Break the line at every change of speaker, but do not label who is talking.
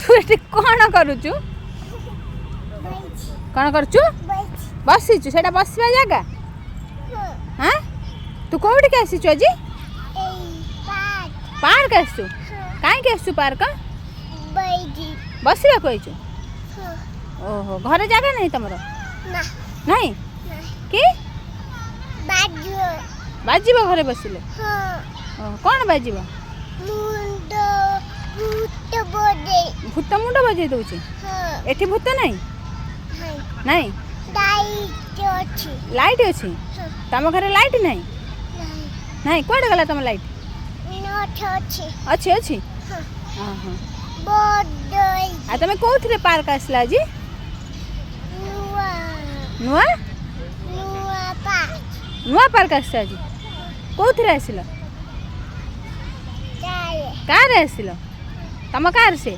तू एटी कौन करुचु कौन करचु बसीचु सेटा बसवा जगह हाँ तू कौटी के आसीचु आज पार्क आसु कहीं आसु पार्क बसवा कहचु ओहो घर जगह नहीं तुम नहीं कि बाजिब घरे बसिले कौन बाजिब भूत मुंड बजे दौचे एठी भूत नहीं नहीं लाइट अच्छी तुम घर लाइट नहीं नहीं कौन गला तुम लाइट अच्छी अच्छी हाँ हाँ तुम कौन पार्क आसला आज नुआ नुआ पार्क आस आज कौन आसिल कार आसिल तुम कार से